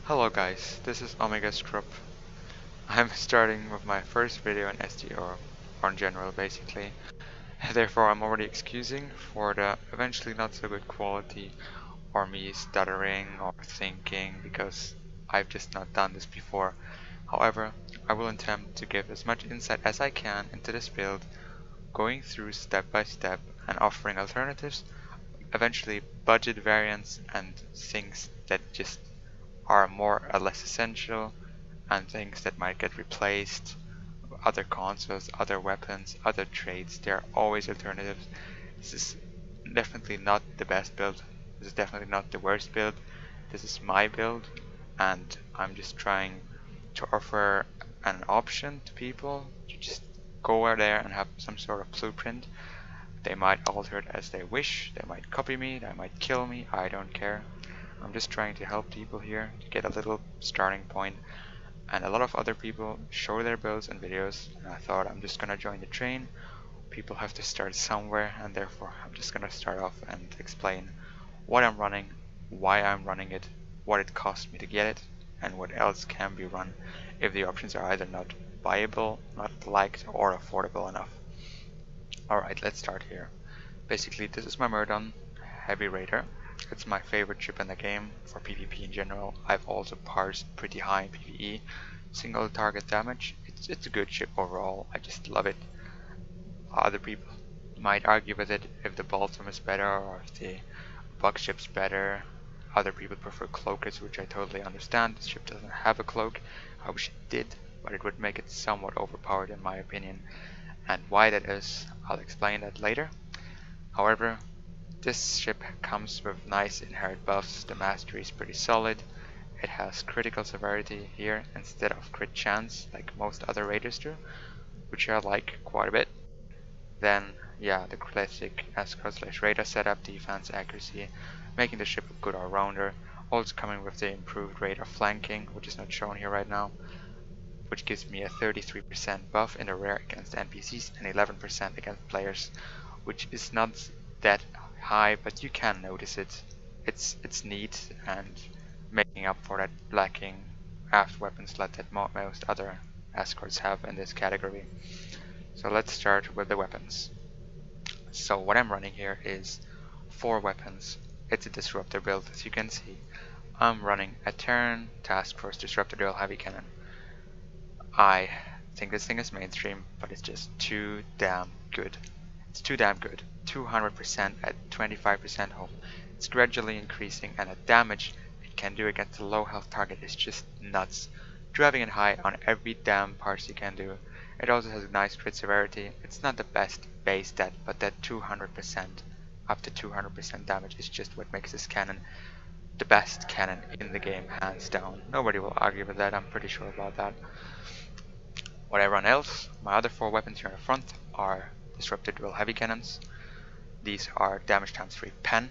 Hello guys, this is OmegaScrub. I'm starting with my first video in SD or in general basically. Therefore I'm already excusing for the eventually not so good quality or me stuttering or thinking because I've just not done this before. However, I will attempt to give as much insight as I can into this build, going through step by step and offering alternatives, eventually budget variants and things that just are more or less essential, and things that might get replaced, other consoles, other weapons, other trades. There are always alternatives. This is definitely not the best build. This is definitely not the worst build. This is my build, and I'm just trying to offer an option to people to just go out there and have some sort of blueprint. They might alter it as they wish, they might copy me, they might kill me, I don't care. I'm just trying to help people here to get a little starting point, and a lot of other people show their builds and videos, and I thought I'm just gonna join the train. People have to start somewhere, and therefore I'm just gonna start off and explain what I'm running, why I'm running it, what it cost me to get it, and what else can be run if the options are either not viable, not liked, or affordable enough. Alright, let's start here. Basically, this is my Miradorn Heavy Raider. It's my favorite ship in the game for PvP in general. I've also parsed pretty high in PvE. Single target damage, it's a good ship overall. I just love it. Other people might argue with it if the Balsam is better or if the Bug ship's better. Other people prefer cloakers, which I totally understand. This ship doesn't have a cloak. I wish it did, but it would make it somewhat overpowered in my opinion. And why that is, I'll explain that later. However, this ship comes with nice inherent buffs. The mastery is pretty solid. It has critical severity here instead of crit chance like most other raiders do, which I like quite a bit. Then, yeah, the classic escort/raider setup, defense, accuracy, making the ship a good all-rounder. Also coming with the improved raider flanking, which is not shown here right now, which gives me a 33% buff in the rear against NPCs and 11% against players, which is not that high, but you can notice it. It's neat and making up for that lacking aft weapon slot that most other escorts have in this category. So let's start with the weapons. So what I'm running here is 4 weapons. It's a disruptor build, as you can see. I'm running a Terran Task Force Disruptor Dual Heavy Cannon. I think this thing is mainstream, but it's just too damn good. It's too damn good. 200% at 25% hull. It's gradually increasing, and the damage it can do against a low health target is just nuts. Driving it high on every damn parse you can do. It also has a nice crit severity. It's not the best base stat, but that 200%, up to 200% damage is just what makes this cannon the best cannon in the game, hands down. Nobody will argue with that, I'm pretty sure about that. What I run else, my other 4 weapons here in the front are Disruptor Dual Heavy Cannons. These are damage times 3 pen.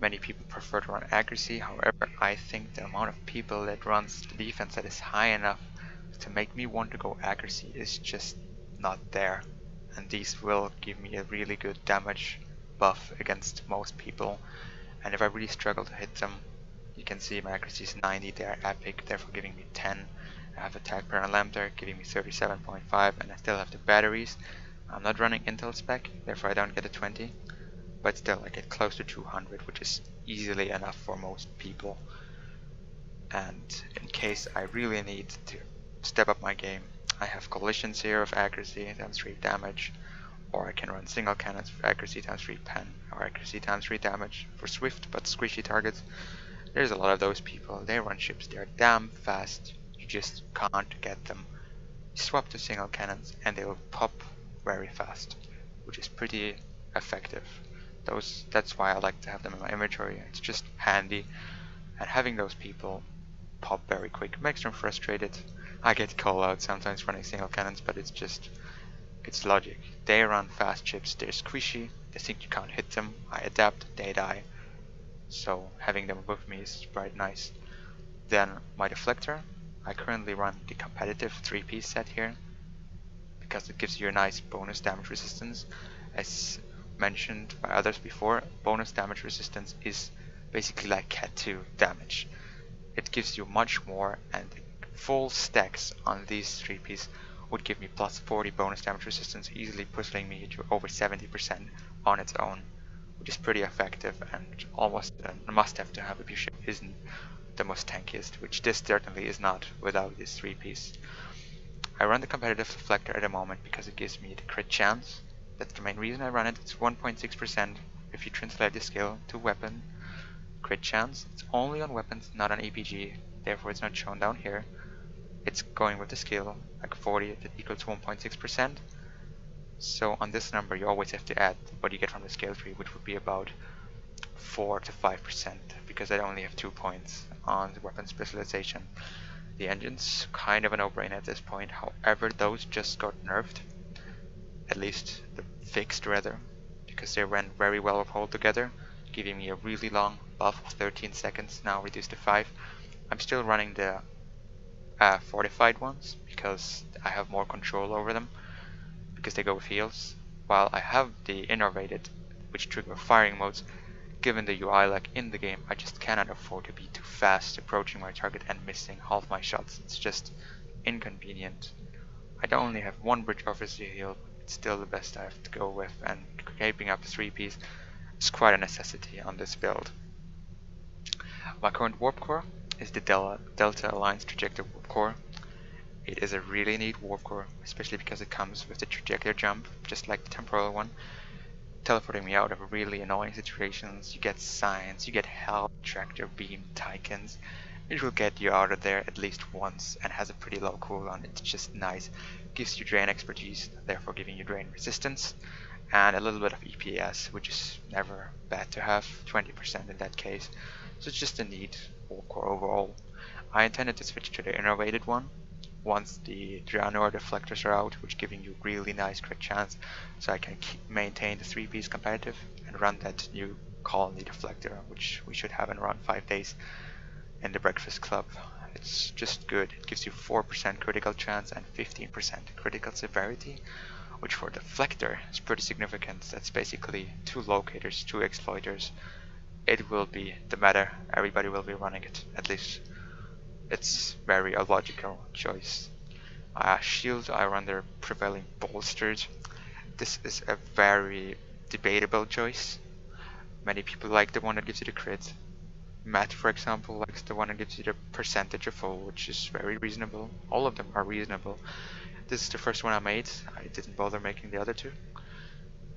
Many people prefer to run accuracy, however I think the amount of people that runs the defense that is high enough to make me want to go accuracy is just not there. And these will give me a really good damage buff against most people. And if I really struggle to hit them, you can see my accuracy is 90, they are epic, therefore giving me 10. I have attack per Lambda giving me 37.5, and I still have the batteries. I'm not running Intel spec, therefore I don't get a 20, but still I get close to 200, which is easily enough for most people. And in case I really need to step up my game, I have collisions here of accuracy times 3 damage, or I can run single cannons with accuracy times 3 pen, or accuracy times 3 damage for swift but squishy targets. There's a lot of those people. They run ships, they're damn fast, you just can't get them. You swap to single cannons and they will pop very fast, which is pretty effective. That's why I like to have them in my inventory. It's just handy, and having those people pop very quick makes them frustrated. I get call out sometimes running single cannons, but it's logic. They run fast ships, they're squishy, they think you can't hit them, I adapt, they die. So having them with me is quite nice. Then my deflector, I currently run the competitive 3-piece set here, because it gives you a nice bonus damage resistance. As mentioned by others before, bonus damage resistance is basically like Cat 2 damage. it gives you much more, and full stacks on these 3Ps would give me plus 40 bonus damage resistance, easily pushing me to over 70% on its own, which is pretty effective and almost a must-have to have if your ship isn't the most tankiest, which this certainly is not without these 3Ps. I run the competitive deflector at the moment because it gives me the crit chance. That's the main reason I run it. It's 1.6% if you translate the skill to weapon. Crit chance, it's only on weapons, not on APG, therefore it's not shown down here. It's going with the skill, like 40, that equals 1.6%. So on this number you always have to add what you get from the skill tree, which would be about 4 to 5%, because I only have 2 points on the weapon specialization. The engine's kind of a no-brainer at this point, however those just got nerfed, at least the fixed rather, because they ran very well with hold together, giving me a really long buff of 13 seconds, now reduced to 5. I'm still running the fortified ones because I have more control over them, because they go with heals, while I have the innervated, which trigger firing modes. Given the UI lag in the game, I just cannot afford to be too fast approaching my target and missing half my shots. It's just inconvenient. I don't only have one bridge officer heal, it's still the best I have to go with, and keeping up the 3Ps is quite a necessity on this build. My current warp core is the Delta Alliance Trajector Warp Core. It is a really neat warp core, especially because it comes with the trajectory jump, just like the temporal one, teleporting me out of really annoying situations. You get signs, you get health, tractor beam, Tychons. It will get you out of there at least once and has a pretty low cooldown. It's just nice. Gives you drain expertise, therefore giving you drain resistance, and a little bit of EPS, which is never bad to have, 20% in that case. So it's just a neat warp core overall. I intended to switch to the innovated one once the Draenor deflectors are out, which giving you really nice crit chance, so I can maintain the 3Ps competitive and run that new colony deflector, which we should have in around 5 days in the Breakfast Club. It's just good. It gives you 4% critical chance and 15% critical severity, which for deflector is pretty significant. That's basically 2 locators, 2 exploiters. It will be the meta, everybody will be running it, at least it's very a logical choice. Shield, I run their prevailing bolsters. This is a very debatable choice. Many people like the one that gives you the crit. Matt, for example, likes the one that gives you the percentage of full, which is very reasonable. All of them are reasonable. This is the first one I made. I didn't bother making the other two,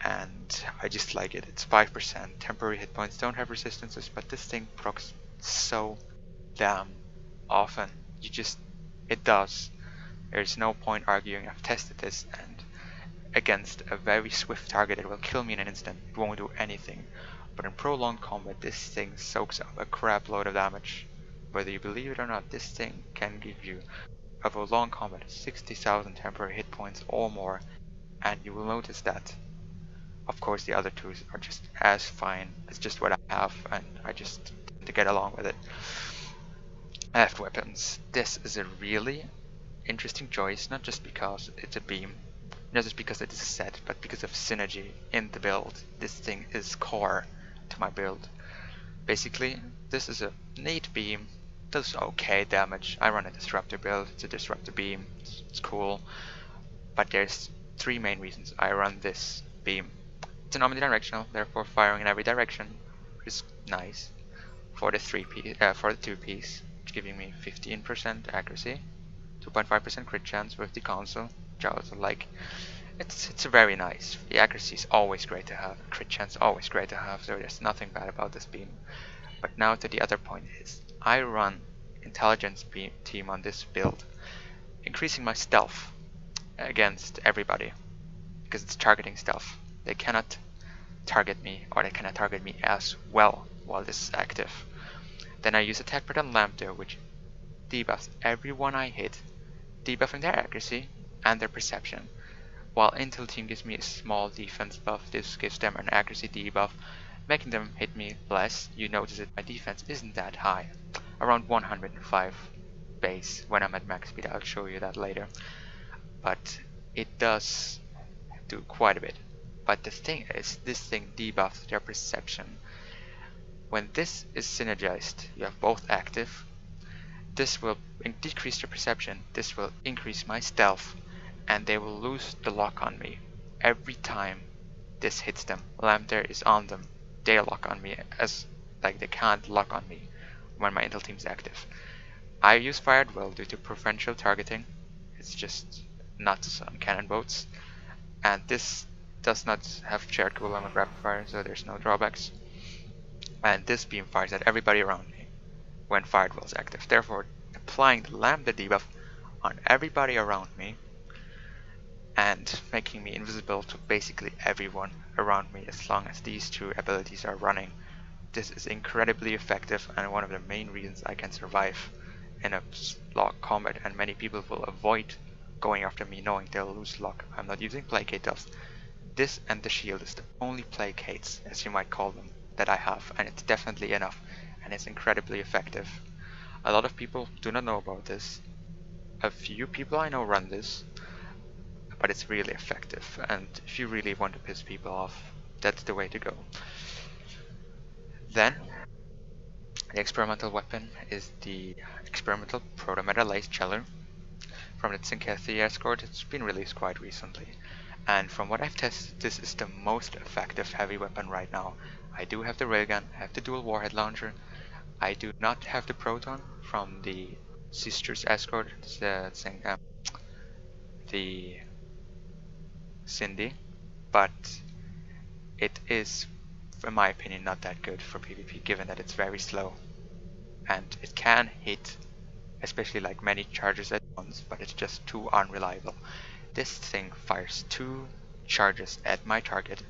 and I just like it. It's 5%. Temporary hit points don't have resistances, but this thing procs so damn often. It does. There's no point arguing. I've tested this, and against a very swift target it will kill me in an instant. It won't do anything. But in prolonged combat this thing soaks up a crap load of damage. Whether you believe it or not, this thing can give you, over long combat, 60,000 temporary hit points or more, and you will notice that. Of course the other two are just as fine. It's just what I have, and I just tend to get along with it. Aft weapons. This is a really interesting choice, not just because it's a beam, not just because it is a set, but because of synergy in the build. This thing is core to my build. Basically, this is a neat beam, does okay damage. I run a disruptor build, it's a disruptor beam, it's cool. But there's 3 main reasons I run this beam. It's an omnidirectional, therefore firing in every direction, which is nice. For the 2Ps, giving me 15% accuracy, 2.5% crit chance with the console, which I also like. It's very nice. The accuracy is always great to have, crit chance always great to have, so there's nothing bad about this beam. But now to the other point is, I run intelligence team on this build, increasing my stealth against everybody, because it's targeting stealth. They cannot target me, or they cannot target me as well while this is active. Then I use attack pattern lambda, which debuffs everyone I hit, debuffing their accuracy and their perception, while intel team gives me a small defense buff. This gives them an accuracy debuff, making them hit me less. You notice that my defense isn't that high, around 105 base when I'm at max speed. I'll show you that later, but it does do quite a bit. But the thing is, this thing debuffs their perception. When this is synergized, you have both active, This will decrease their perception, this will increase my stealth, and they will lose the lock on me. Every time this hits them, Lambda is on them, they lock on me as like they can't lock on me when my intel team is active. I use fired well due to preferential targeting. It's just nuts on cannon boats, and this does not have shared cooldown with rapid fire, so there's no drawbacks. And this beam fires at everybody around me when fired well is active. Therefore, applying the Lambda debuff on everybody around me and making me invisible to basically everyone around me as long as these two abilities are running. This is incredibly effective and one of the main reasons I can survive in a slog combat, and many people will avoid going after me knowing they'll lose luck. I'm not using placate Doffs. This and the shield is the only placates, as you might call them, that I have, and it's definitely enough, and it's incredibly effective. A lot of people do not know about this. A few people I know run this, but it's really effective, and if you really want to piss people off, that's the way to go. Then, the experimental weapon is the experimental proto-meta lace Cheller from the Zinkethi escort. It's been released quite recently, and from what I've tested, this is the most effective heavy weapon right now. I do have the railgun, I have the dual warhead launcher, I do not have the proton from the Sisters escort, the Cindy, but it is, in my opinion, not that good for PvP, given that it's very slow and it can hit, especially like many charges at once, but it's just too unreliable. This thing fires 2 charges at my target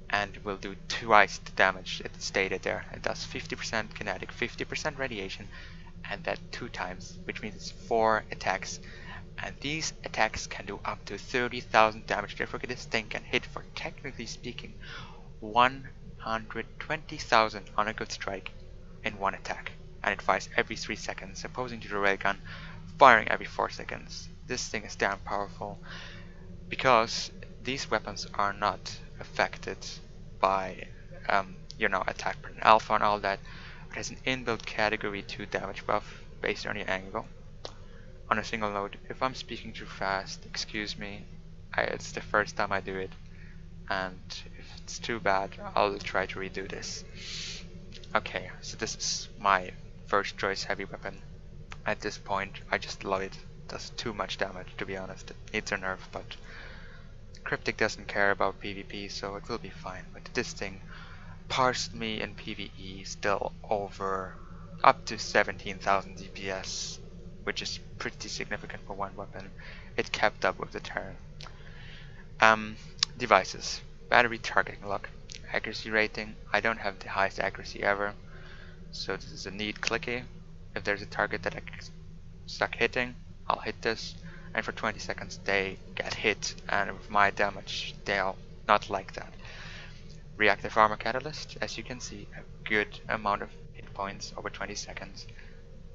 and will do twice the damage it stated there. It does 50% kinetic, 50% radiation, and that 2 times, which means it's 4 attacks. And these attacks can do up to 30,000 damage. Therefore, this thing can hit, for technically speaking, 120,000 on a good strike in 1 attack. And it fires every 3 seconds, opposing to the railgun firing every 4 seconds. This thing is damn powerful because these weapons are not affected by attack per alpha and all that. It has an inbuilt category 2 damage buff based on your angle. On a single note, if I'm speaking too fast, excuse me, it's the first time I do it, and if it's too bad, I'll try to redo this. Okay, so this is my first choice heavy weapon. At this point, I just love it. It does too much damage, to be honest. It needs a nerf, but Cryptic doesn't care about PvP, so it will be fine. But this thing parsed me in PvE still over up to 17,000 DPS, which is pretty significant for one weapon. It kept up with the turn. Devices. Battery targeting lock. Accuracy rating. I don't have the highest accuracy ever, so this is a neat clicky. If there's a target that I stuck hitting, I'll hit this, and for 20 seconds they get hit, and with my damage they'll not like that. Reactive armor catalyst. As you can see, a good amount of hit points over 20 seconds.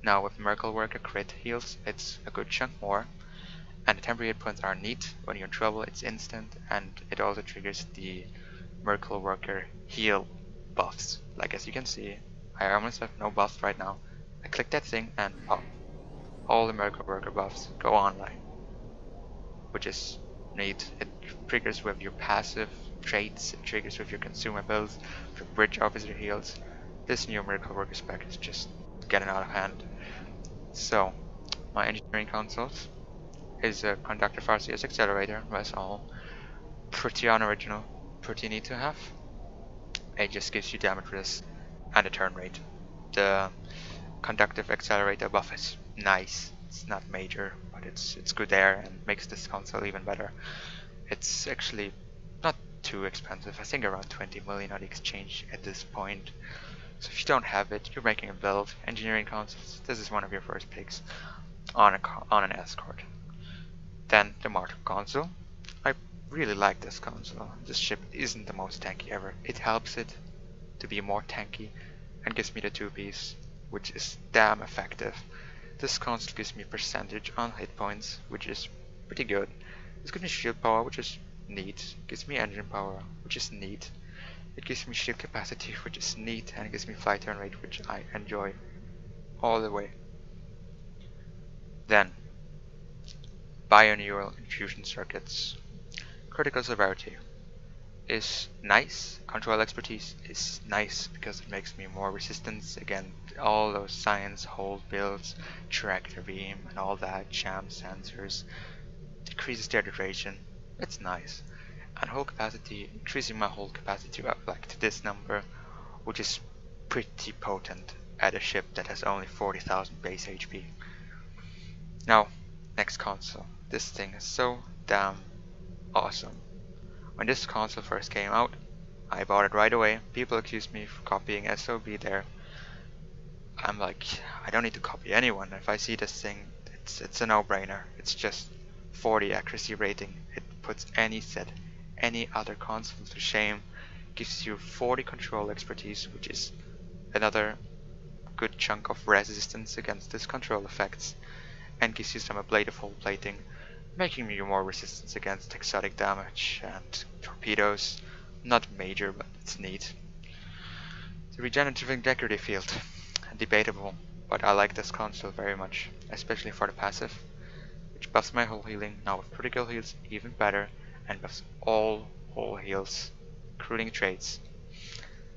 Now with Miracle Worker crit heals, it's a good chunk more, and the temporary hit points are neat. When you're in trouble, it's instant, and it also triggers the Miracle Worker heal buffs. Like as you can see, I almost have no buffs right now. I click that thing and pop. All the Miracle Worker buffs go online, which is neat. It triggers with your passive traits, it triggers with your consumables, your bridge officer heals. This new Miracle Worker spec is just getting out of hand. So, my engineering consoles is a Conductor RCS accelerator, that's all. Pretty unoriginal, pretty neat to have. It just gives you damage risk and a turn rate. The conductive accelerator buff is nice. It's not major, but it's good there and makes this console even better. It's actually not too expensive. I think around 20 million on the exchange at this point. So if you don't have it, you're making a build. Engineering consoles, this is one of your first picks on an escort. Then the Martyr console. I really like this console. This ship isn't the most tanky ever. It helps it to be more tanky and gives me the 2-piece, which is damn effective. This console gives me percentage on hit points, which is pretty good. It gives me shield power, which is neat. It gives me engine power, which is neat. It gives me shield capacity, which is neat, and it gives me flight turn rate, which I enjoy all the way. Then, binaural infusion circuits. Critical severity is nice. Control expertise is nice because it makes me more resistant against all those science hold builds, tractor beam, and all that sham sensors. Decreases their duration. It's nice. And hold capacity, increasing my hold capacity up like to this number, which is pretty potent at a ship that has only 40,000 base HP. Now, next console. This thing is so damn awesome. When this console first came out, I bought it right away. People accused me of copying SOB there. I'm like, I don't need to copy anyone. If I see this thing, it's a no-brainer. It's just 40 accuracy rating. It puts any other console to shame. Gives you 40 control expertise, which is another good chunk of resistance against this control effects, and gives you some ablative hull plating, making you more resistant against exotic damage and torpedoes. Not major, but it's neat. The regenerative and decorative field, debatable, but I like this console very much, especially for the passive, which buffs my hull healing, now with critical heals even better, and buffs all hull heals, including traits.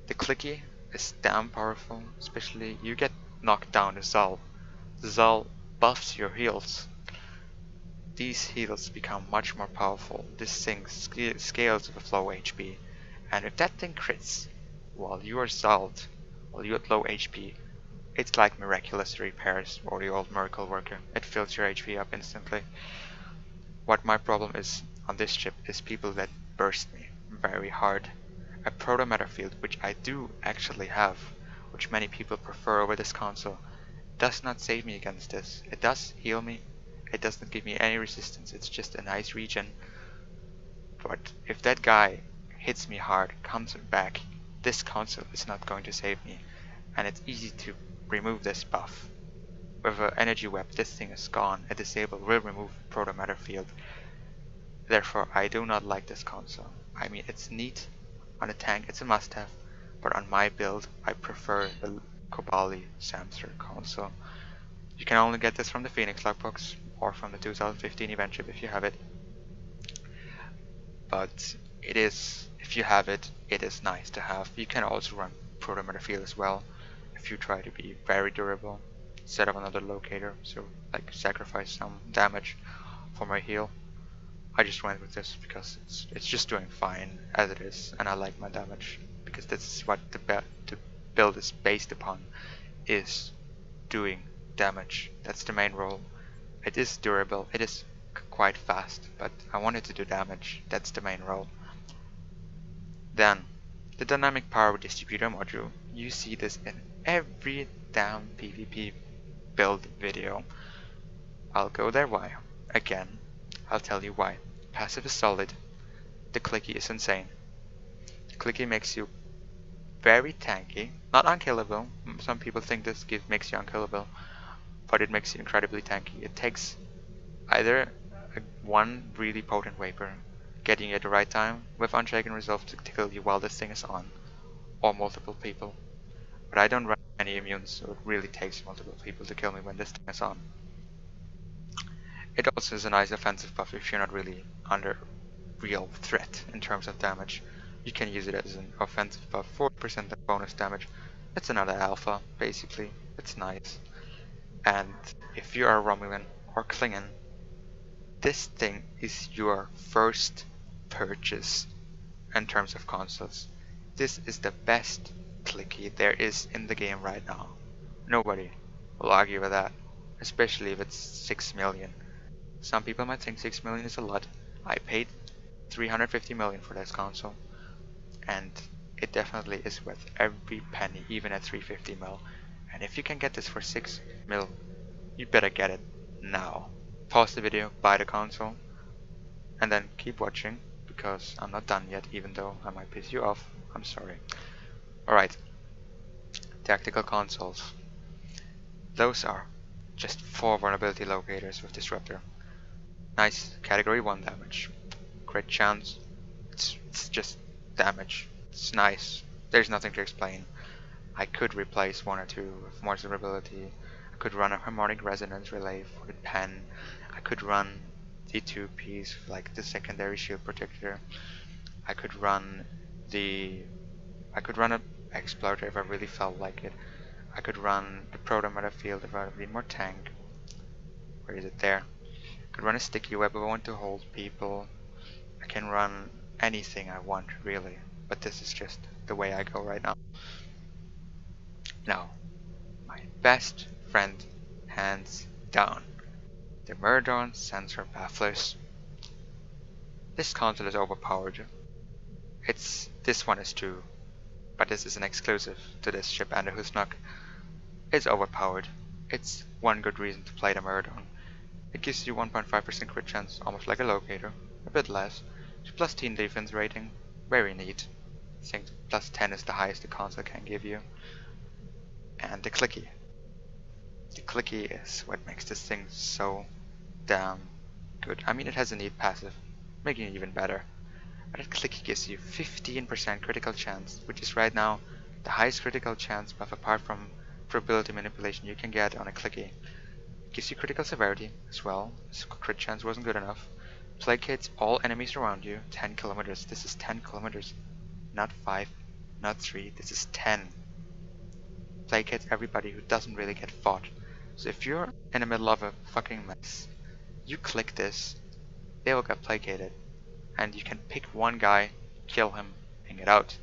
The clicky is damn powerful, especially you get knocked down the Zal. The Zal buffs your heals. These heals become much more powerful. This thing scales with low HP, and if that thing crits while you are Zal'd, while you at low HP, it's like miraculous repairs or the old miracle worker. It fills your HP up instantly. What my problem is on this ship is people that burst me very hard. A proto matter field, which I do actually have, which many people prefer over this console, does not save me against this. It does heal me. It doesn't give me any resistance. It's just a nice regen. But if that guy hits me hard, comes back, this console is not going to save me. And it's easy to remove this buff. With an energy web, this thing is gone. A disable will remove proto matter field. Therefore, I do not like this console. I mean, it's neat. On a tank, it's a must-have. But on my build, I prefer the Kobali Samster console. You can only get this from the Phoenix Lockbox or from the 2015 event chip if you have it. But it is, if you have it, it is nice to have. You can also run proto matter field as well if you try to be very durable. Set up another locator, so like sacrifice some damage for my heal. I just went with this because it's just doing fine as it is, and I like my damage because this is what the build is based upon, is doing damage. That's the main role. It is durable, it is quite fast, but I wanted to do damage. That's the main role. Then the dynamic power distributor module. You see this in every damn PvP build video. I'll go there. Why? Again, I'll tell you why. Passive is solid. The clicky is insane. The clicky makes you very tanky, not unkillable. Some people think this makes you unkillable, but it makes you incredibly tanky. It takes either one really potent vapor, getting you at the right time with Unshaken Resolve to kill you while this thing is on, or multiple people. But I don't run any immunes, so it really takes multiple people to kill me when this thing is on. It also is a nice offensive buff if you're not really under real threat in terms of damage. You can use it as an offensive buff, 40% bonus damage. It's another alpha, basically. It's nice. And if you are Romulan or Klingon, this thing is your first purchase in terms of consoles. This is the best clicky there is in the game right now. Nobody will argue with that, especially if it's 6 million. Some people might think 6 million is a lot. I paid 350 million for this console, and it definitely is worth every penny, even at 350 mil. And if you can get this for 6 mil, you better get it now. Pause the video, buy the console, and then keep watching, because I'm not done yet, even though I might piss you off. I'm sorry. Alright, tactical consoles. Those are just 4 vulnerability locators with Disruptor. Nice category 1 damage. Crit chance, it's just damage. It's nice. There's nothing to explain. I could replace 1 or 2 with more durability, could run a harmonic resonance relay for the pen. I could run the 2 piece, like the secondary shield protector. I could run a exploder if I really felt like it. I could run the proto meta field if I need more tank. Where is it? There. I could run a sticky web if I want to hold people. I can run anything I want, really. But this is just the way I go right now. Now, my best friend, hands down, the Miradorn Sensor Bafflers. This console is overpowered. This one is too, but this is an exclusive to this ship, and the Husnock is overpowered. It's one good reason to play the Miradorn. It gives you 1.5% crit chance, almost like a locator, a bit less. It's plus 10 defense rating, very neat. I think plus 10 is the highest the console can give you. And the clicky. The clicky is what makes this thing so damn good. I mean, it has a neat passive, making it even better. But that clicky gives you 15% critical chance, which is right now the highest critical chance buff apart from probability manipulation you can get on a clicky. It gives you critical severity as well, so crit chance wasn't good enough. Placates all enemies around you, 10 kilometers. This is 10 kilometers, not 5, not 3, this is 10. Placates everybody who doesn't really get fought. So if you're in the middle of a fucking mess, you click this, they will get placated. And you can pick one guy, kill him, and get out.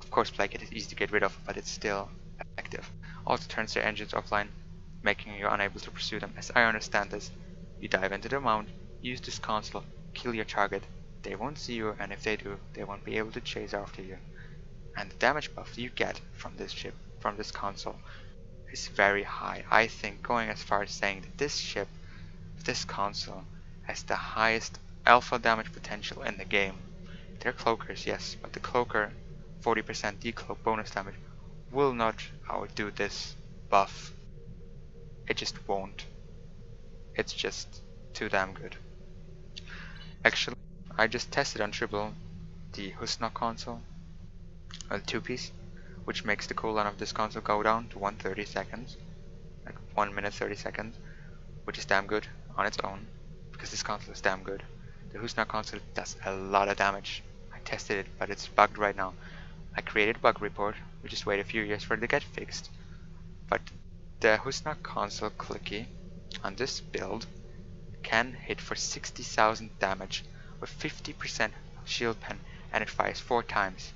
Of course, placate is easy to get rid of, but it's still effective. Also turns their engines offline, making you unable to pursue them. As I understand this, you dive into the mount, use this console, kill your target, they won't see you, and if they do, they won't be able to chase after you. And the damage buff you get from this ship, from this console, is very high. I think going as far as saying that this ship, this console, has the highest alpha damage potential in the game. They're cloakers, yes, but the cloaker 40% decloak bonus damage will not outdo this buff. It just won't. It's just too damn good. Actually, I just tested on Triple the Husnock console, a 2-piece, which makes the cooldown of this console go down to 130 seconds, like 1 minute 30 seconds, which is damn good on its own, because this console is damn good. The Husnock console does a lot of damage. I tested it, but it's bugged right now. I created a bug report. We just wait a few years for it to get fixed. But the Husnock console clicky on this build can hit for 60,000 damage with 50% shield pen, and it fires 4 times.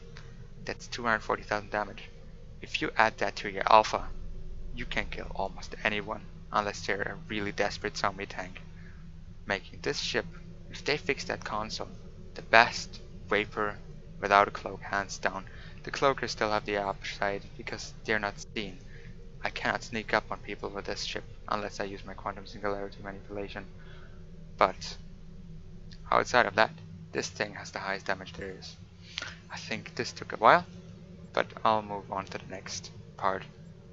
That's 240,000 damage. If you add that to your alpha, you can kill almost anyone, unless they're a really desperate zombie tank. Making this ship, if they fix that console, the best Vapor without a cloak, hands down. The cloakers still have the upside because they're not seen. I cannot sneak up on people with this ship unless I use my quantum singularity manipulation. But outside of that, this thing has the highest damage there is. I think this took a while, but I'll move on to the next part,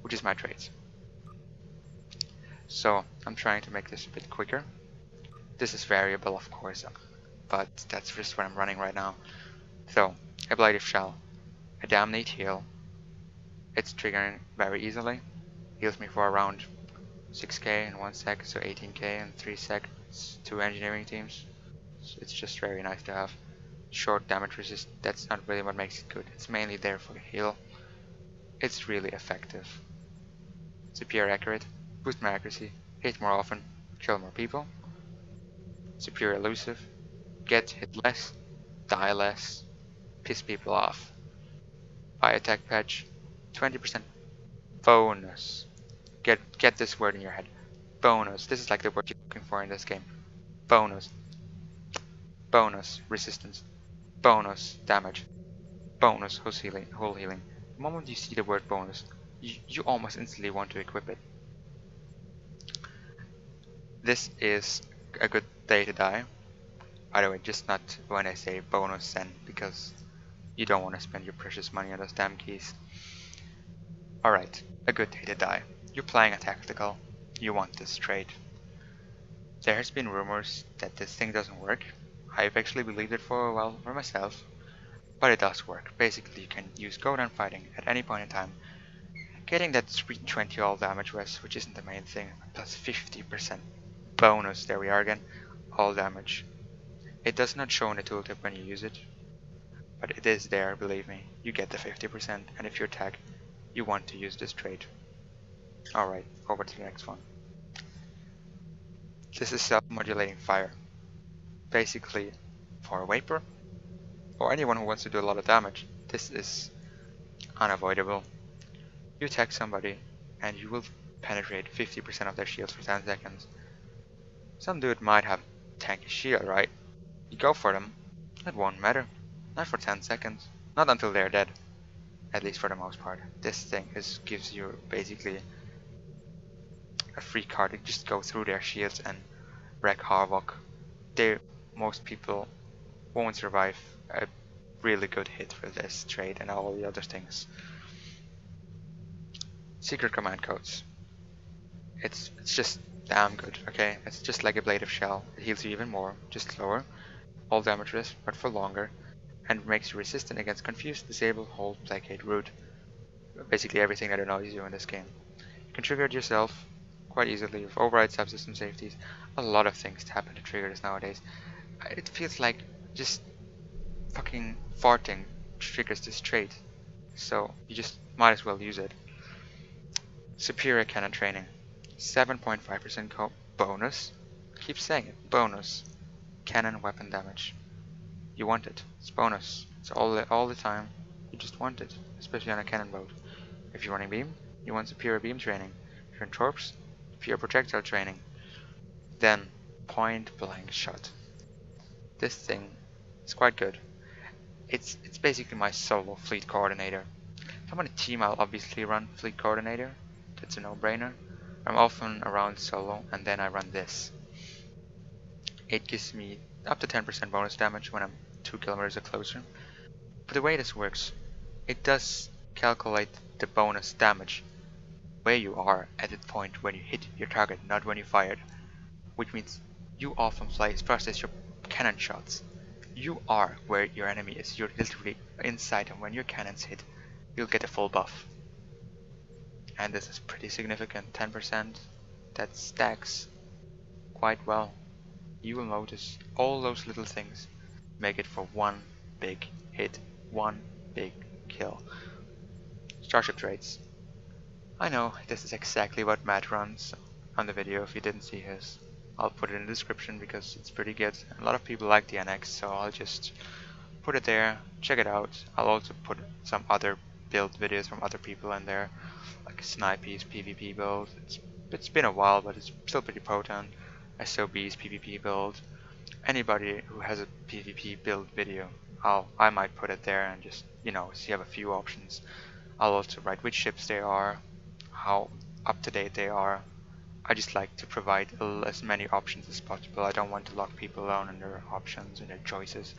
which is my trades. So I'm trying to make this a bit quicker. This is variable, of course, but that's just what I'm running right now. So, Ablative Shell, a damn neat heal. It's triggering very easily. Heals me for around 6k in 1 sec, so 18k in 3 seconds, 2 engineering teams. So it's just very nice to have. Short damage resist, that's not really what makes it good. It's mainly there for the heal. It's really effective. Superior accurate, boost my accuracy, hit more often, kill more people. Superior elusive, get hit less, die less, piss people off. Buy attack patch, 20% bonus. Get this word in your head. Bonus. This is like the word you're looking for in this game. Bonus. Bonus resistance. Bonus damage. Bonus whole healing. The moment you see the word bonus, you almost instantly want to equip it. This is a good day to die. By the way, just not when I say bonus then, because you don't want to spend your precious money on those damn keys. Alright, a good day to die. You're playing a tactical, you want this trade. There has been rumors that this thing doesn't work. I've actually believed it for a while for myself, but it does work. Basically, you can use go down fighting at any point in time, getting that 320 all damage rest, which isn't the main thing, plus 50% bonus, there we are again, all damage. It does not show in the tooltip when you use it, but it is there, believe me. You get the 50%, and if you're tag, you want to use this trait. Alright, over to the next one. This is self-modulating fire. Basically, for a Vapor, or anyone who wants to do a lot of damage, this is unavoidable. You attack somebody, and you will penetrate 50% of their shields for 10 seconds. Some dude might have tanky shield, right? You go for them, it won't matter. Not for 10 seconds. Not until they're dead. At least for the most part. This thing gives you basically a free card to just go through their shields and wreak havoc. Most people won't survive a really good hit with this trait and all the other things. Secret command codes. It's just damn good, okay? It's just like a blade of shell. It heals you even more, just slower. All damage risk, but for longer. And makes you resistant against confuse, disable, hold, placate, root. Basically everything that annoys you in this game. You can trigger it yourself quite easily with override subsystem safeties. A lot of things happen to trigger this nowadays. It feels like just fucking farting triggers this trait. So you just might as well use it. Superior cannon training. 7.5% bonus. Keep saying it. Bonus. Cannon weapon damage. You want it. It's bonus. It's all the time. You just want it, especially on a cannon boat. If you're running beam, you want superior beam training. If you're in torps, superior projectile training. Then point blank shot. This thing is quite good. It's basically my solo fleet coordinator. If I'm on a team, I'll obviously run fleet coordinator. That's a no-brainer. I'm often around solo, and then I run this. It gives me up to 10% bonus damage when I'm 2 kilometers or closer. But the way this works, it does calculate the bonus damage where you are at the point when you hit your target, not when you fired. Which means you often process your cannon shots. You are where your enemy is. You're literally inside, and when your cannons hit, you'll get a full buff. And this is pretty significant, 10%. That stacks quite well. You will notice all those little things make it for one big hit, one big kill. Starship traits. I know this is exactly what Matt runs on the video. If you didn't see his, I'll put it in the description because it's pretty good. A lot of people like the NX, so I'll just put it there, check it out. I'll also put some other build videos from other people in there, like Snipe's PvP build. It's been a while, but it's still pretty potent. SOB's PvP build. Anybody who has a PvP build video, I might put it there and just, so you have a few options. I'll also write which ships they are, how up to date they are. I just like to provide as many options as possible. I don't want to lock people down in their options and their choices.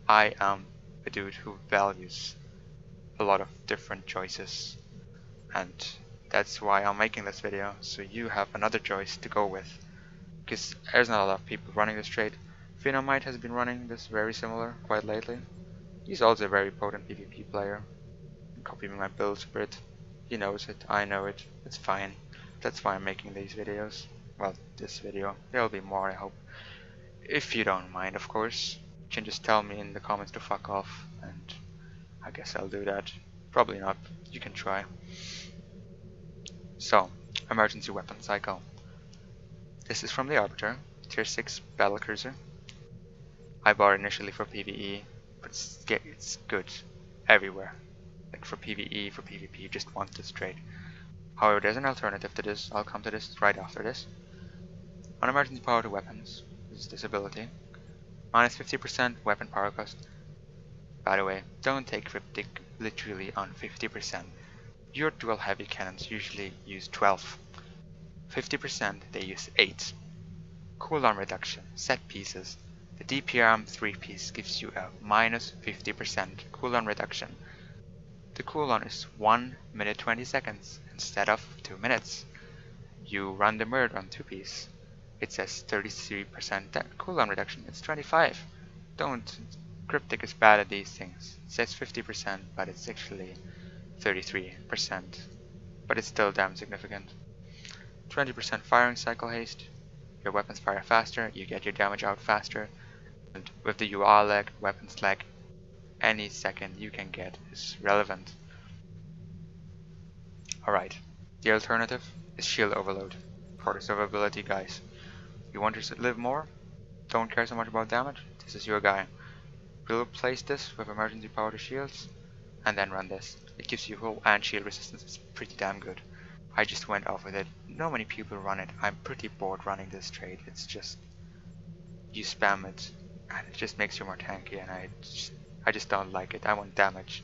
I am a dude who values a lot of different choices, and that's why I'm making this video, so you have another choice to go with. Because there's not a lot of people running this trait. Phenomite has been running this very similar quite lately. He's also a very potent PvP player. Copying my build spread. He knows it, I know it, it's fine. That's why I'm making these videos. Well, this video. There'll be more, I hope. If you don't mind, of course. You can just tell me in the comments to fuck off, and I guess I'll do that. Probably not, you can try. So, emergency weapon cycle. This is from the Arbiter, tier 6 battle cruiser. I bought it initially for PvE, but it's good everywhere. Like for PvE, for PvP, you just want this trait. However, there's an alternative to this. I'll come to this right after this. On emergency power to weapons, this is this ability. Minus 50% weapon power cost. By the way, don't take Cryptic literally on 50%. Your dual heavy cannons usually use 12. 50% they use 8. Cooldown reduction, set pieces. The DPRM 3 piece gives you a minus 50% cooldown reduction. The cooldown is 1 minute 20 seconds instead of 2 minutes. You run the Miradorn 2 piece. It says 33% cooldown reduction, it's 25. Don't. Cryptic is bad at these things. It says 50%, but it's actually 33%. but it's still damn significant. 20% firing cycle haste, your weapons fire faster, you get your damage out faster, and with the UR lag, weapons lag, any second you can get is relevant. Alright, the alternative is shield overload. For the survivability guys. You want to live more? Don't care so much about damage? This is your guy. Replace this with emergency power to shields, and then run this. It gives you hull and shield resistance, it's pretty damn good. I just went off with it. Not many people run it. I'm pretty bored running this trade. It's just, you spam it, and it just makes you more tanky, and I just don't like it. I want damage.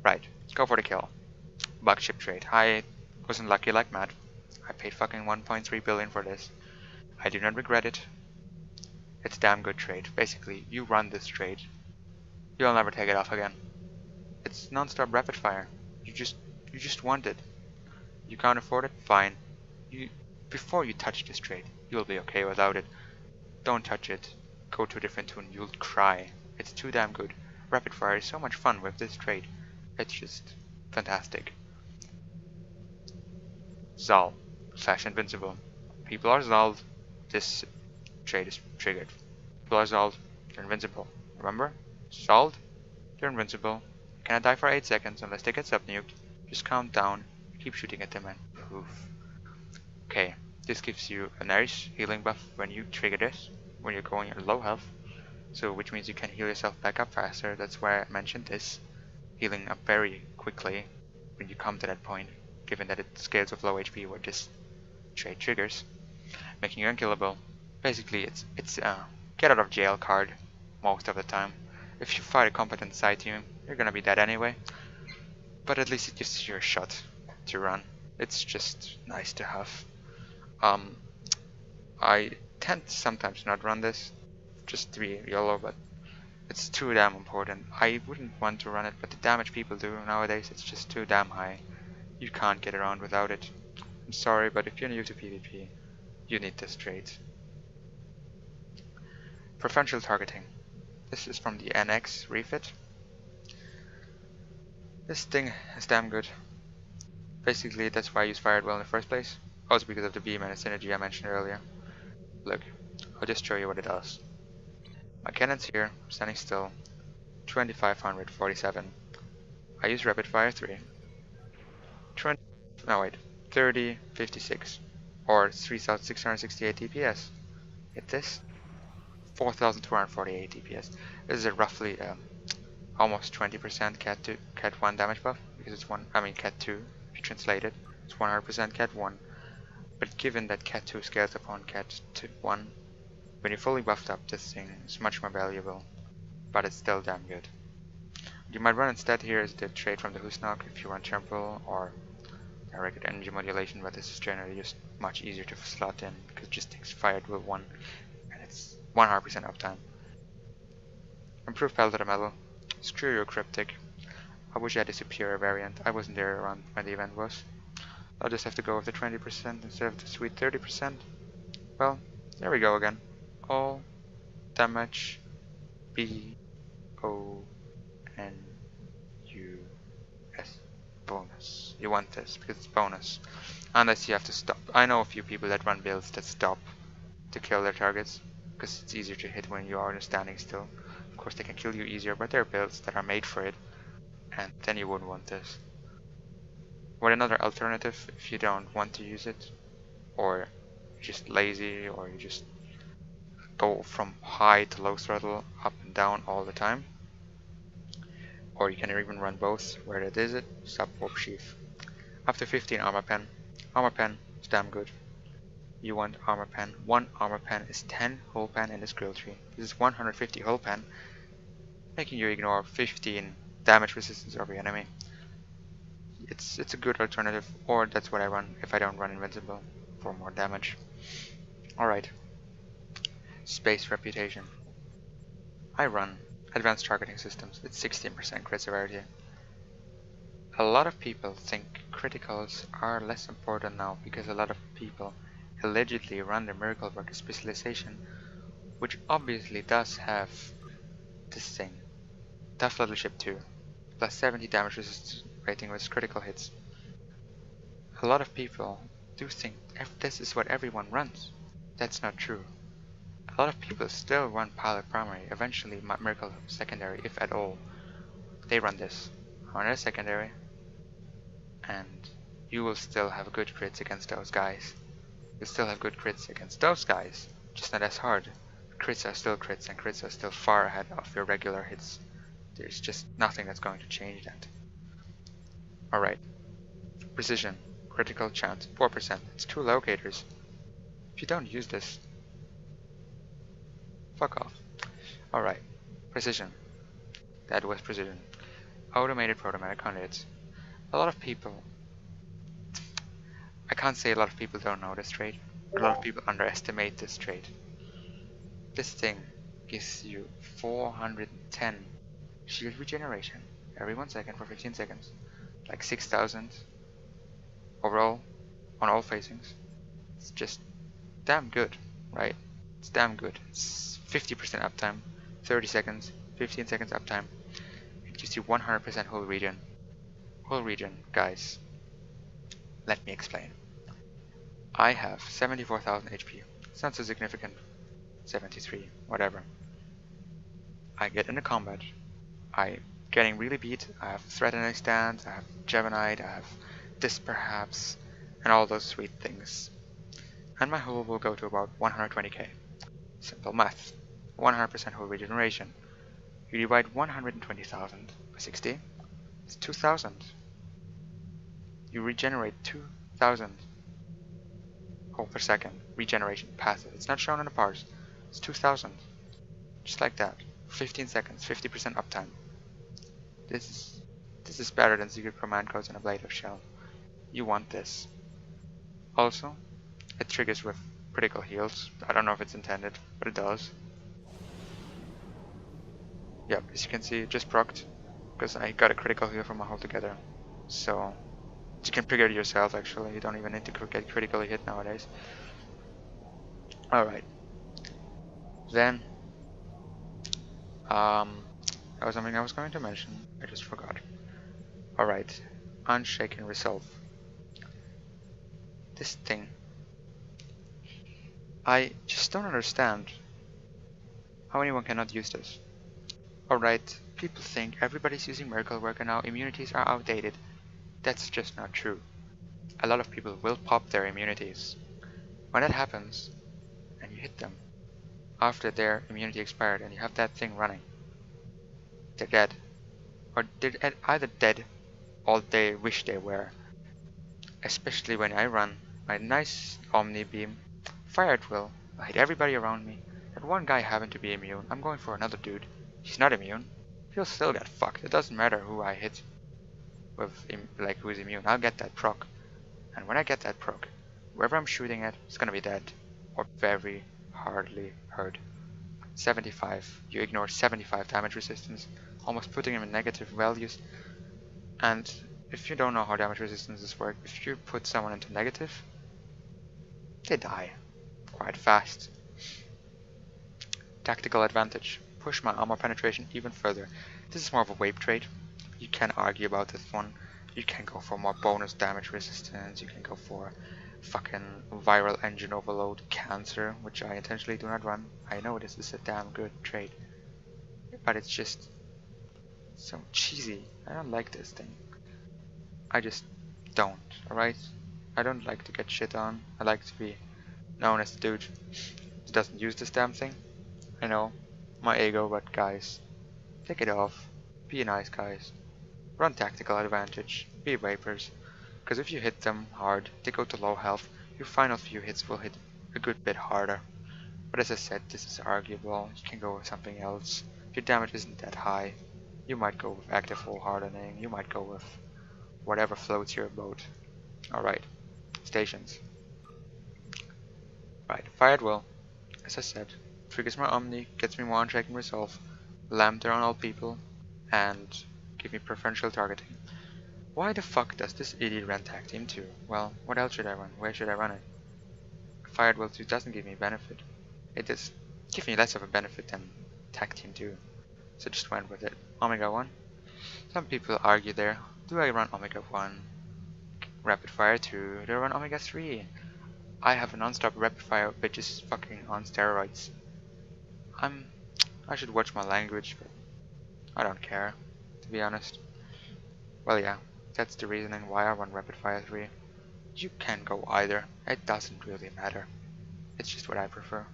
Right, go for the kill. Bug ship trade. I wasn't lucky like mad. I paid fucking 1.3 billion for this. I do not regret it. It's a damn good trade. Basically, you run this trade, you'll never take it off again. It's non-stop rapid fire. You just want it. You can't afford it? Fine. Before you touch this trade, you'll be okay without it. Don't touch it. Go to a different tune. You'll cry. It's too damn good. Rapid fire is so much fun with this trade. It's just fantastic. Zal / invincible. People are Zal'd. This trade is triggered. People are Zal'd. They're invincible. Remember? Zal'd. They're invincible. You cannot die for 8 seconds unless they get sub-nuked. Just count down. Keep shooting at them and poof. Okay, this gives you a nice healing buff when you trigger this, when you're going at low health. So which means you can heal yourself back up faster. That's why I mentioned this. Healing up very quickly when you come to that point, given that it scales with low HP where this trade triggers, making you unkillable. Basically it's a get out of jail card most of the time. If you fight a competent side team, you're gonna be dead anyway, but at least it gives you a shot to run. It's just nice to have. I tend to sometimes not run this, just to be YOLO, but it's too damn important. I wouldn't want to run it, but the damage people do nowadays, it's just too damn high. You can't get around without it. I'm sorry, but if you're new to PvP, you need this trade. Preferential targeting. This is from the NX refit. This thing is damn good. Basically, that's why I use Fired Well in the first place. Also because of the beam and the synergy I mentioned earlier. Look, I'll just show you what it does. My cannon's here, standing still. 2547. I use Rapid Fire 3. 3056. Or 3668 DPS. Hit this. 4248 DPS. This is a roughly almost 20% Cat 1 damage buff, because it's Cat 2, if you translate it, it's 100% Cat 1. But given that Cat 2 scales upon Cat 1, when you're fully buffed up, this thing is much more valuable, but it's still damn good. What you might run instead here is the trade from the Husnock if you want Temple or Direct Energy Modulation, but this is generally just much easier to slot in, because it just takes Fired Will 1, and it's 100% uptime. Improved Pellet Metal. Screw your Cryptic. I wish I had a superior variant. I wasn't there around when the event was. I'll just have to go with the 20% instead of the sweet 30%. Well, there we go again. All damage BONUS bonus. You want this because it's bonus. Unless you have to stop. I know a few people that run builds that stop to kill their targets because it's easier to hit when you are standing still. Of course they can kill you easier, but there are builds that are made for it, and then you wouldn't want this. What another alternative if you don't want to use it, or you're just lazy, or you just go from high to low throttle, up and down all the time, or you can even run both. Where it is it? Sub Warp Sheath. After 15 armor pen. Armor pen is damn good. You want armor pen. 1 armor pen is 10 hull pen in the skill tree. This is 150 hull pen, making you ignore 15 damage resistance of your enemy. It's a good alternative, or that's what I run if I don't run Invincible for more damage. Alright. Space Reputation. I run Advanced Targeting Systems. It's 16% crit severity. A lot of people think criticals are less important now because a lot of people allegedly run the Miracle Worker specialization, which obviously does have this thing. Tough Little Ship 2, plus 70 damage resistance rating with critical hits. A lot of people do think this is what everyone runs. That's not true. A lot of people still run pilot primary, eventually miracle secondary, if at all. They run this on a secondary, and you will still have good crits against those guys. You'll still have good crits against those guys, just not as hard. Crits are still crits, and crits are still far ahead of your regular hits. There's just nothing that's going to change that. Alright. Precision. Critical chance. 4%. It's 2 locators. If you don't use this, fuck off. Alright. Precision. That was precision. Automated protomatic conduits. A lot of people... I can't say a lot of people don't know this trait. A lot of people underestimate this trait. This thing gives you 410 shield regeneration every 1 second for 15 seconds. Like 6,000 overall on all facings. It's just damn good, right? It's damn good. It's 50% uptime, 30 seconds, 15 seconds uptime. It gives you 100% whole regen. Whole regen, guys. Let me explain. I have 74,000 HP. It's not so significant. 73, whatever. I get into combat. I'm getting really beat. I have threatening stance, I have Javanite, I have this perhaps, and all those sweet things. And my hull will go to about 120k. Simple math. 100% hull regeneration. You divide 120,000 by 60. It's 2,000. You regenerate 2,000 hull per second. Regeneration passive. It's not shown in the parts. It's 2,000. Just like that. 15 seconds. 50% uptime. This is better than secret command codes in a blade of shell. You want this. Also, it triggers with critical heals. I don't know if it's intended, but it does. Yep, as you can see, it just procced because I got a critical heal from my hull together. So you can trigger it yourself. Actually, you don't even need to get critically hit nowadays. All right. Then, that was something I was going to mention. I just forgot. All right, Unshaken Resolve. This thing, I just don't understand how anyone cannot use this. Alright, people think everybody's using Miracle Worker now, immunities are outdated. That's just not true. A lot of people will pop their immunities. When that happens, and you hit them, after their immunity expired and you have that thing running, they're dead. Or they're either dead or they wish they were. Especially when I run my nice Omni Beam, Fire at Will, I hit everybody around me. That one guy happened to be immune. I'm going for another dude. He's not immune. He'll still get fucked. It doesn't matter who I hit with, like, who is immune. I'll get that proc. And when I get that proc, whoever I'm shooting at is gonna be dead or very hardly hurt. 75. You ignore 75 damage resistance, almost putting him in negative values. And if you don't know how damage resistances work, if you put someone into negative, they die quite fast. Tactical advantage. Push my armor penetration even further. This is more of a wave trait. You can argue about this one. You can go for more bonus damage resistance. You can go for fucking viral engine overload cancer, which I intentionally do not run. I know this is a damn good trait, but it's just so cheesy. I don't like this thing. I just don't, alright? I don't like to get shit on. I like to be known as the dude who doesn't use this damn thing. I know, my ego, but guys, take it off. Be nice, guys. Run tactical advantage. Be vapors. Because if you hit them hard, they go to low health, your final few hits will hit a good bit harder. But as I said, this is arguable. You can go with something else. If your damage isn't that high, you might go with active hull hardening. You might go with whatever floats your boat. Alright, stations. Right, Fire at Will. As I said, triggers my Omni, gets me more Unshaken Resolve, Lambda on all people, and give me preferential targeting. Why the fuck does this idiot run Tag Team 2? Well, what else should I run? Where should I run it? Fire at Will 2 doesn't give me benefit. It does give me less of a benefit than Tag Team 2. So just went with it. Omega 1. Some people argue there, do I run Omega 1? rapid fire 2, they run Omega 3. I have a non-stop rapid fire which is fucking on steroids. I should watch my language, but I don't care, to be honest. Well, yeah, that's the reasoning why I run rapid fire 3. You can go either, it doesn't really matter. It's just what I prefer.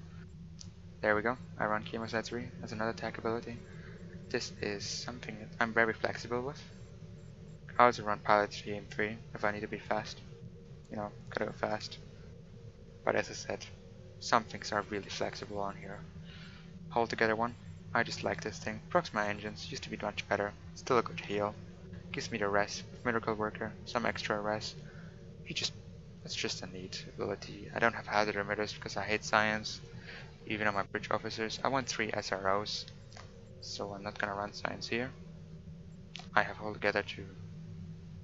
There we go, I run Chemostat 3 as another attack ability. This is something that I'm very flexible with. I also run Pilot 3 and 3 if I need to be fast. You know, gotta go fast. But as I said, some things are really flexible on here. Hold together 1, I just like this thing. Procs my engines, used to be much better. Still a good heal. Gives me the res, Miracle Worker, some extra res. It's just a neat ability. I don't have hazard emitters because I hate science. Even on my bridge officers, I want 3 SROs. So I'm not gonna run science here. I have Hold Together to,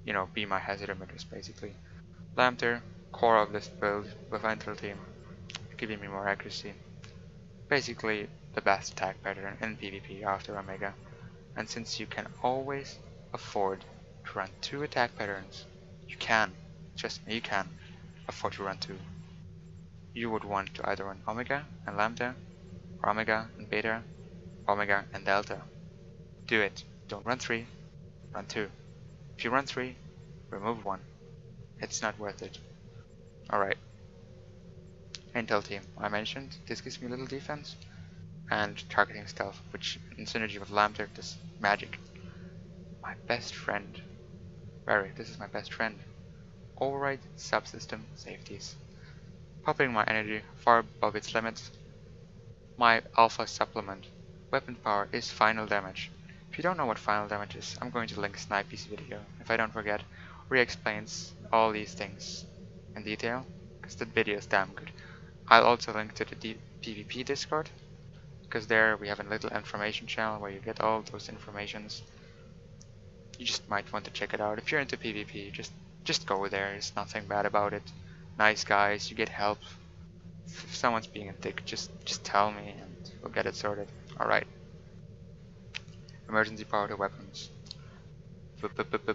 you know, be my hazard emitters basically. Lambter, core of this build with Untitled Team, giving me more accuracy. Basically the best attack pattern in PvP after Omega. And since you can always afford to run 2 attack patterns, you can, trust me, you can afford to run 2. You would want to either run Omega and Lambda, or Omega and Beta, Omega and Delta. Do it. Don't run 3, run 2. If you run 3, remove 1. It's not worth it. Alright. Intel Team, I mentioned, this gives me a little defense and targeting stealth, which in synergy with Lambda does magic. My best friend, this is my best friend. Override subsystem safeties. Popping my energy far above its limits. My alpha supplement. Weapon power is final damage. If you don't know what final damage is, I'm going to link Snipe's video, if I don't forget, where he explains all these things in detail, because that video is damn good. I'll also link to the PvP Discord, because there we have a little information channel where you get all those informations. You just might want to check it out. If you're into PvP, just go there, there's nothing bad about it. Nice guys, you get help. If someone's being a dick, just tell me and we'll get it sorted. Alright. Emergency power to weapons.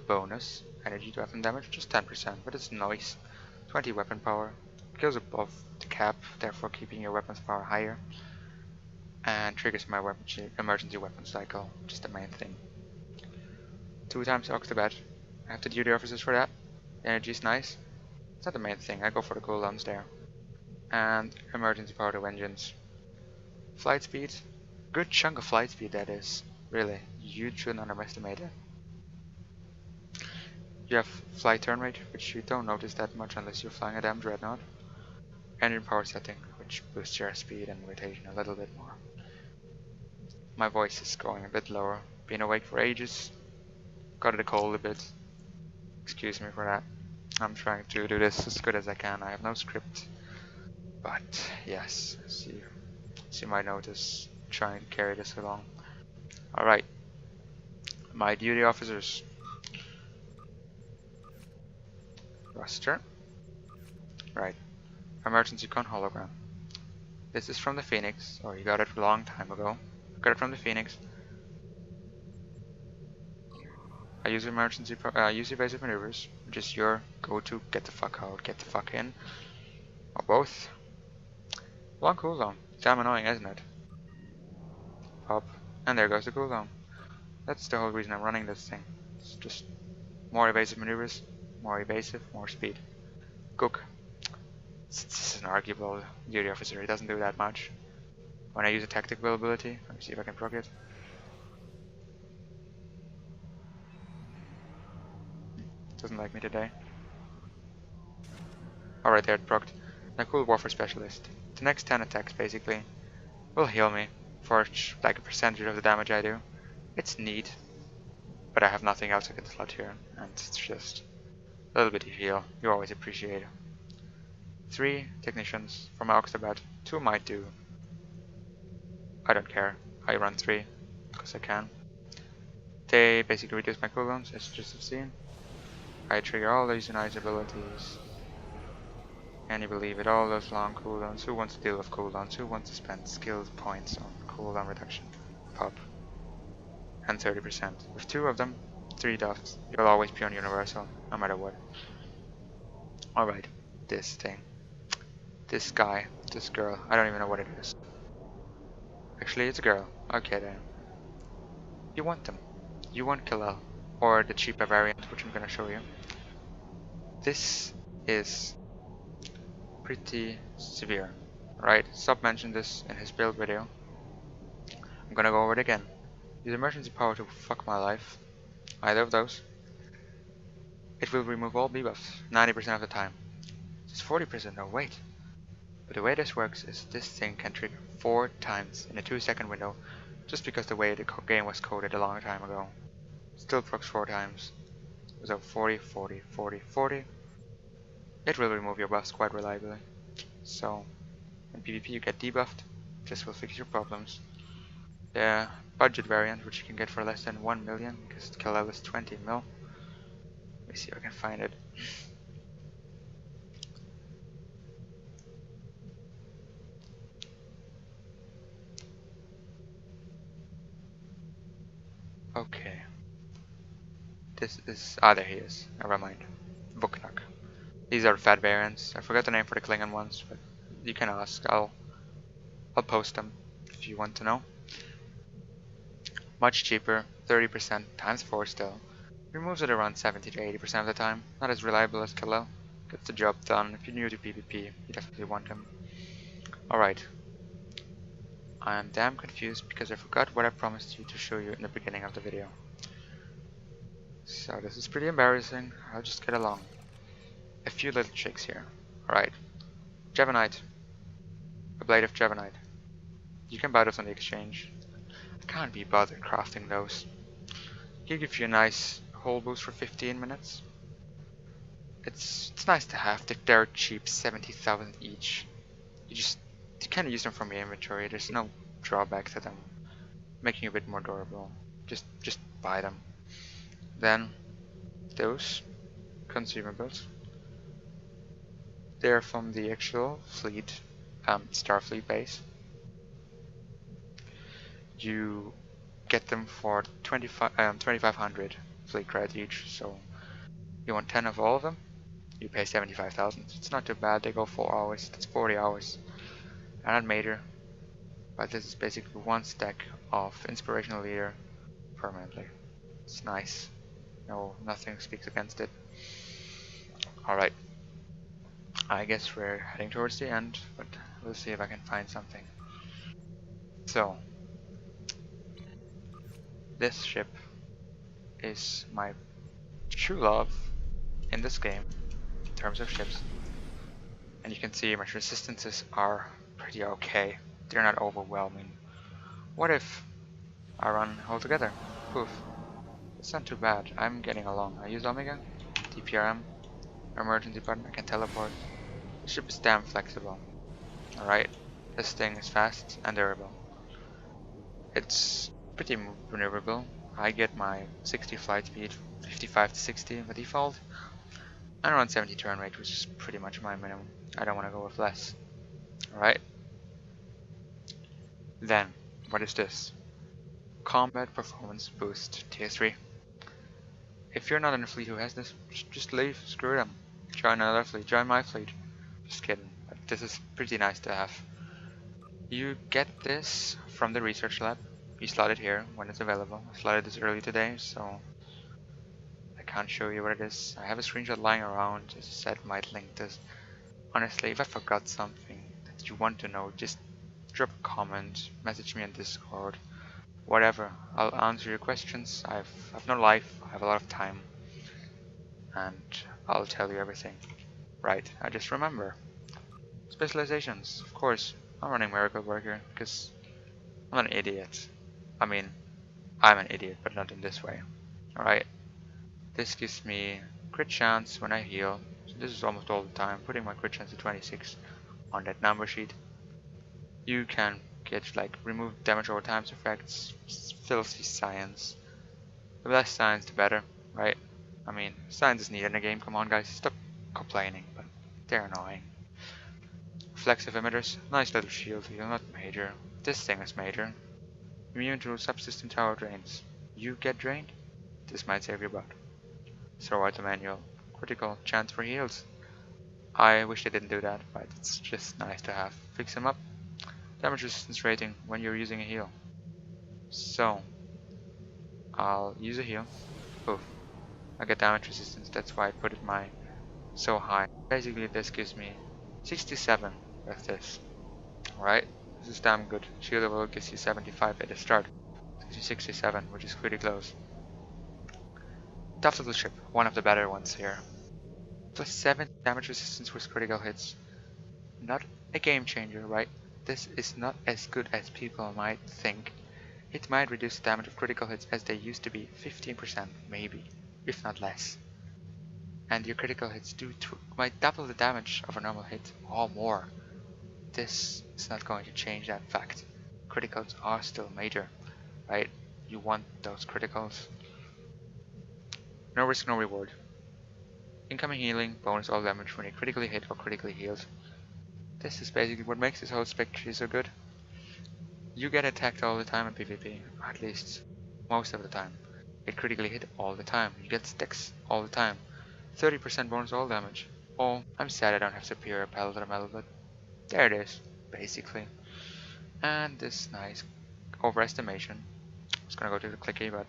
Bonus. Energy to weapon damage, just 10%, but it's nice. 20 weapon power. Goes above the cap, therefore keeping your weapons power higher. And triggers my emergency weapon cycle, just the main thing. 2 times Octobat. I have the duty officers for that. Energy is nice. It's not the main thing, I go for the cooldowns there. And emergency power to engines. Flight speed. Good chunk of flight speed that is. Really, you shouldn't underestimate it. You have flight turn rate, which you don't notice that much unless you're flying a damn dreadnought. Engine power setting, which boosts your speed and rotation a little bit more. My voice is going a bit lower. Been awake for ages. Got a cold a bit. Excuse me for that. I'm trying to do this as good as I can. I have no script. But yes, as you might notice, trying to carry this along. Alright. My duty officers. Roster. Right. Emergency con hologram. This is from the Phoenix, or you got it a long time ago. Got it from the Phoenix. I use use evasive maneuvers, which is your go-to get the fuck out, get the fuck in, or both. Long cooldown. Damn annoying, isn't it? Pop, and there goes the cooldown. That's the whole reason I'm running this thing. It's just more evasive maneuvers, more evasive, more speed. Cook. This is an arguable duty officer, he doesn't do that much. When I use a tactical ability, let me see if I can proc it. Doesn't like me today. Alright, there it procced. My cool warfare specialist. The next 10 attacks basically will heal me for like a percentage of the damage I do. It's neat, but I have nothing else I can slot here, and it's just a little bit of heal. You always appreciate. 3 technicians from my Octobat. 2 might do. I don't care. I run 3 because I can. They basically reduce my cooldowns, as you just have seen. I trigger all these nice abilities. Can you believe it? All those long cooldowns. Who wants to deal with cooldowns? Who wants to spend skill points on cooldown reduction? Pop. And 30%. With 2 of them, 3 Doffs. You'll always be on universal, no matter what. Alright, this thing. This guy. This girl. I don't even know what it is. Actually, it's a girl. Okay then. You want them. You want Killel. Or the cheaper variant, which I'm gonna show you. This is pretty severe. Right? Sub mentioned this in his build video. I'm gonna go over it again. Use emergency power to fuck my life. Either of those. It will remove all debuffs 90% of the time. It's 40%, no wait. But the way this works is this thing can trigger 4 times in a 2-second window, just because the way the game was coded a long time ago. Still procs 4 times. So 40, 40, 40, 40. It will remove your buffs quite reliably. So in PvP you get debuffed. This will fix your problems. The budget variant, which you can get for less than 1 million, because kill level is 20 mil. Let me see if I can find it. Okay. This is... ah, there he is. Never mind. Vuknak. These are fat variants. I forgot the name for the Klingon ones, but you can ask. I'll post them if you want to know. Much cheaper, 30% times 4 still. Removes it around 70 to 80% of the time. Not as reliable as Killel. Gets the job done. If you're new to PvP, you definitely want him. Alright. I am damn confused because I forgot what I promised you to show you in the beginning of the video. So this is pretty embarrassing. I'll just get along. A few little tricks here. Alright. Javanite. A blade of Javanite. You can buy those on the exchange. I can't be bothered crafting those. He'll give you a nice hull boost for 15 minutes. It's nice to have. They're cheap, 70,000 each. You kind of use them from your inventory. There's no drawback to them. Making you a bit more durable. Just buy them. Then those consumables. They're from the actual fleet, Starfleet base. You get them for 2,500 fleet credits each. So you want 10 of all of them. You pay 75,000. It's not too bad. They go 4 hours. That's 40 hours. And not major, but this is basically 1 stack of Inspirational Leader permanently. It's nice. No, nothing speaks against it. Alright. I guess we're heading towards the end, but we'll see if I can find something. So, this ship is my true love in this game, in terms of ships. And you can see my resistances are pretty okay. They're not overwhelming. What if I run altogether? Poof. It's not too bad. I'm getting along. I use Omega, DPRM, emergency button, I can teleport. The ship is damn flexible. Alright. This thing is fast and durable. It's pretty maneuverable. I get my 60 flight speed, 55 to 60 by default, and around 70 turn rate, which is pretty much my minimum. I don't want to go with less. Alright. Then, what is this? Combat Performance Boost Tier 3. If you're not in a fleet who has this, just leave. Screw them. Join another fleet. Join my fleet. Just kidding. But this is pretty nice to have. You get this from the research lab. You slot it here when it's available. I slotted this early today, so I can't show you what it is. I have a screenshot lying around. As I said, might link this. Honestly, if I forgot something that you want to know, just drop a comment, message me on Discord, whatever. I'll answer your questions. I've no life, I have a lot of time, and I'll tell you everything. Right, I just remember. Specializations, of course. I'm running Miracle Worker because I'm not an idiot. I mean, I'm an idiot, but not in this way. Alright. This gives me crit chance when I heal. So this is almost all the time, putting my crit chance to 26 on that number sheet. You can get like remove damage over times effects, filthy science. The less science the better, right? I mean, science is needed in a game, come on guys, stop complaining, but they're annoying. Reflexive emitters, nice little shield heal, not major. This thing is major. Immune to subsystem tower drains. You get drained? This might save your butt. Throw out the manual. Critical chance for heals. I wish they didn't do that, but it's just nice to have. Fix them up. Damage resistance rating when you're using a heal. So, I'll use a heal. Poof. I get damage resistance, that's why I put it so high. Basically this gives me 67 with this. Alright, this is damn good. Shield level gives you 75 at the start. Gives you 67, which is pretty close. Untitled Chapter, one of the better ones here. Plus 7 damage resistance with critical hits. Not a game changer, right? This is not as good as people might think. It might reduce the damage of critical hits as they used to be 15%, maybe, if not less. And your critical hits might double the damage of a normal hit or more. This is not going to change that fact. Criticals are still major, right? You want those criticals. No risk, no reward. Incoming healing, bonus all damage when you critically hit or critically healed. This is basically what makes this whole spec tree so good. You get attacked all the time in PvP, at least most of the time. You get critically hit all the time. You get sticks all the time. 30% bonus all damage. Oh, I'm sad I don't have superior pellet metal, but there it is, basically. And this nice overestimation. I was gonna go to the clicky, but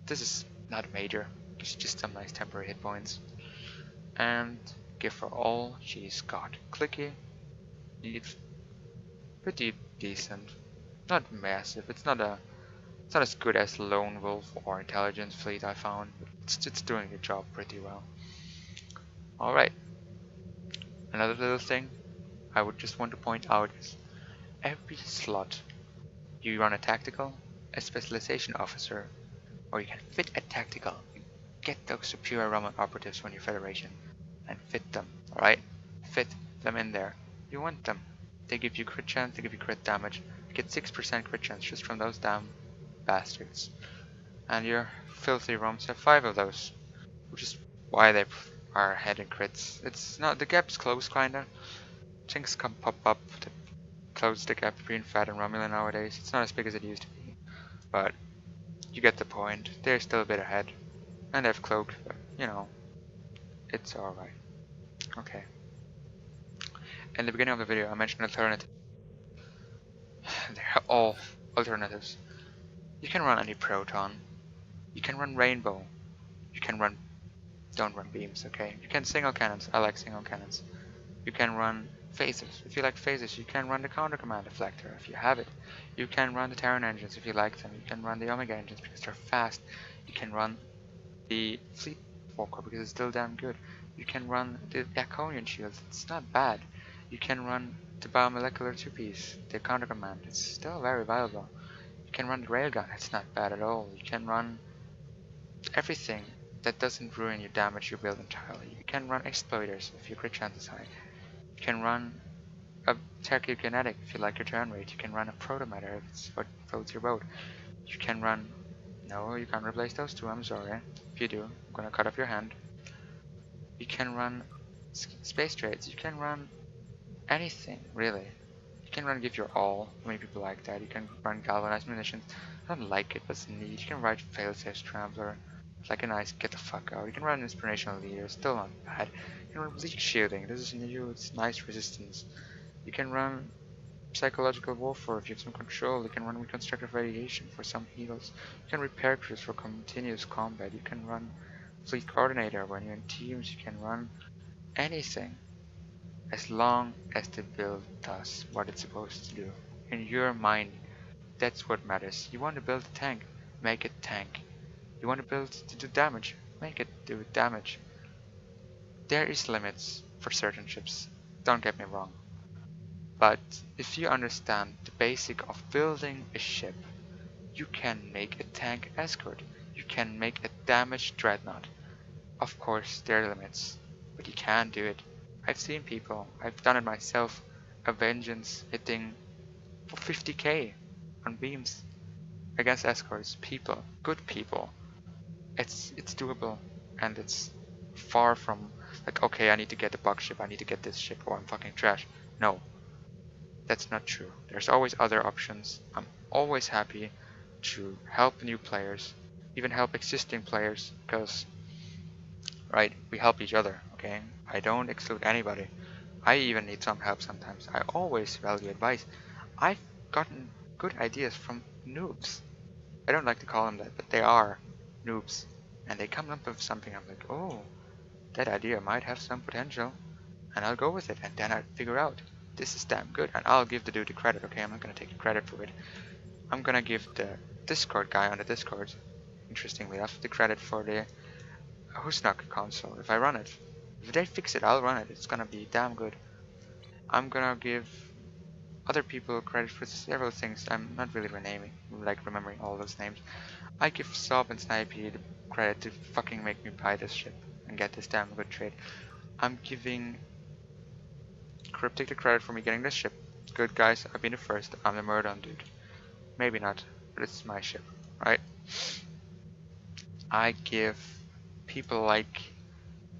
this is not major. It's just some nice temporary hit points. And give her all she's got. Clicky. It's pretty decent. Not massive. It's not as good as Lone Wolf or Intelligence Fleet I found, but it's doing the job pretty well. Alright. Another little thing I would just want to point out is every slot you run a tactical, a specialization officer, or you can fit a tactical. You get those superior Roman operatives when you're Federation and fit them, alright? Fit them in there. You want them. They give you crit chance, they give you crit damage. You get 6% crit chance just from those damn bastards. And your filthy ROMs have 5 of those, which is why they are ahead in crits. It's not, the gap's close kinda. Things can pop up to close the gap between Fat and Romulan nowadays. It's not as big as it used to be, but you get the point. They're still a bit ahead, and they've cloaked, but you know, it's alright. Okay. In the beginning of the video, I mentioned alternatives. They're all alternatives. You can run any proton. You can run rainbow. You can run. Don't run beams, okay? You can single cannons. I like single cannons. You can run phasers. If you like phasers, you can run the counter command deflector if you have it. You can run the Terran engines if you like them. You can run the Omega engines because they're fast. You can run the fleet walker because it's still damn good. You can run the Draconian shields. It's not bad. You can run the biomolecular 2-piece, the counter command. It's still very valuable. You can run the railgun. It's not bad at all. You can run everything that doesn't ruin your damage you build entirely. You can run exploiters if your crit chance is high. You can run a Tachykinetic if you like your turn rate. You can run a Protometer if it's what floats your boat. You can run... No, you can't replace those two, I'm sorry. If you do, I'm gonna cut off your hand. You can run space trades. You can run anything, really. You can run Give Your All. Many people like that. You can run Galvanized Munitions. I don't like it, but it's neat. You can ride Failsafe Trampler. It's like a nice get the fuck out. You can run Inspirational Leader. Still not bad. You can run Bleak Shielding. This is new. It's nice resistance. You can run Psychological Warfare if you have some control. You can run Reconstructive Radiation for some heals. You can Repair Crews for continuous combat. You can run Fleet Coordinator when you're in teams. You can run anything as long as the build does what it's supposed to do. In your mind, that's what matters. You want to build a tank, make it tank. You want to build to do damage, make it do damage. There is limits for certain ships, don't get me wrong. But if you understand the basic of building a ship, you can make a tank escort. You can make a damaged dreadnought. Of course, there are limits, but you can do it. I've seen people, I've done it myself, a Vengeance hitting for 50k on beams against escorts, people, good people. It's doable, and it's far from like, okay, I need to get a bug ship, I need to get this ship, or I'm fucking trash. No, that's not true. There's always other options. I'm always happy to help new players, even help existing players, because, right, we help each other, okay? I don't exclude anybody. I even need some help sometimes. I always value advice. I've gotten good ideas from noobs. I don't like to call them that, but they are noobs. And they come up with something, I'm like, oh, that idea might have some potential. And I'll go with it, and then I figure out, this is damn good, and I'll give the dude the credit, okay? I'm not gonna take the credit for it. I'm gonna give the Discord guy on the Discord, interestingly enough, the credit for the Husnak console, if I run it. If they fix it, I'll run it. It's gonna be damn good. I'm gonna give other people credit for several things. I'm not really remembering all those names. I give Sob and Snipey the credit to fucking make me buy this ship and get this damn good trade. I'm giving Cryptic the credit for me getting this ship. Good guys, I've been the first. I'm the Miradorn dude. Maybe not, but it's my ship, right? I give people like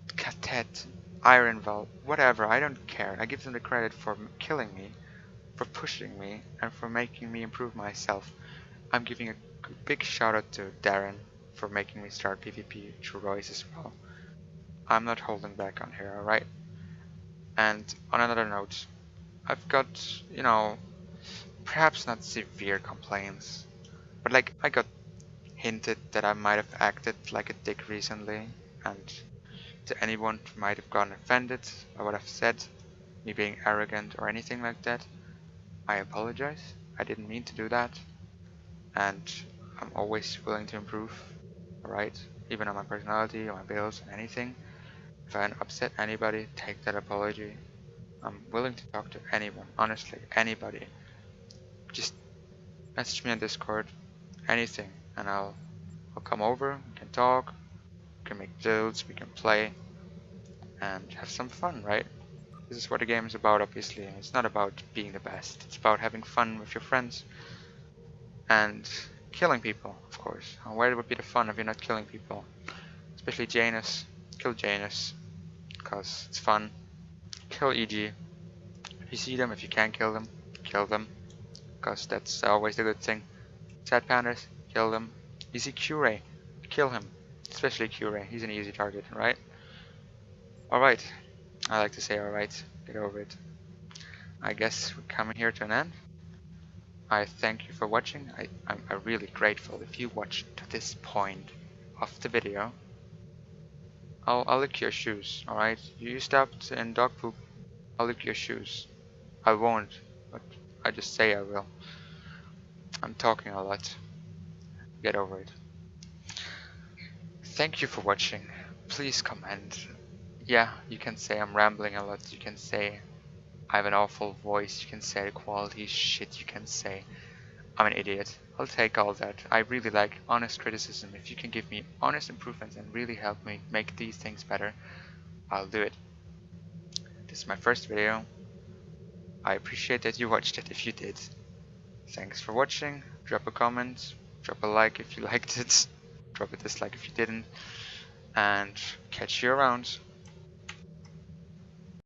Katet, Ironval, whatever, I don't care. I give them the credit for killing me, for pushing me, and for making me improve myself. I'm giving a big shout out to Darren for making me start PvP through Royce as well. I'm not holding back on here, alright? And on another note, I've got, you know, perhaps not severe complaints, but like I got hinted that I might have acted like a dick recently, and to anyone who might have gotten offended by what I've said, me being arrogant or anything like that, I apologize. I didn't mean to do that, and I'm always willing to improve, alright? Even on my personality, on my builds, and anything. If I upset anybody, take that apology. I'm willing to talk to anyone, honestly, anybody. Just message me on Discord, anything, and I'll come over, we can talk, we can make builds, we can play, and have some fun, right? This is what the game is about, obviously. It's not about being the best, it's about having fun with your friends, and killing people, of course. Where would be the fun if you're not killing people? Especially Janus. Kill Janus, because it's fun. Kill EG. If you see them, if you can kill them, because that's always the good thing. Sad Pandas, kill them. You see Cure, kill him. Especially Cure, he's an easy target, right? Alright, I like to say alright, get over it. I guess we're coming here to an end. I thank you for watching. I'm really grateful if you watched to this point of the video. I'll lick your shoes, alright? You stepped in dog poop, I'll lick your shoes. I won't, but I just say I will. I'm talking a lot. Get over it. Thank you for watching. Please comment. Yeah, you can say I'm rambling a lot. You can say I have an awful voice. You can say the quality is shit. You can say I'm an idiot. I'll take all that. I really like honest criticism. If you can give me honest improvements and really help me make these things better, I'll do it. This is my first video. I appreciate that you watched it if you did. Thanks for watching. Drop a comment. Drop a like if you liked it. Drop a dislike if you didn't. And catch you around.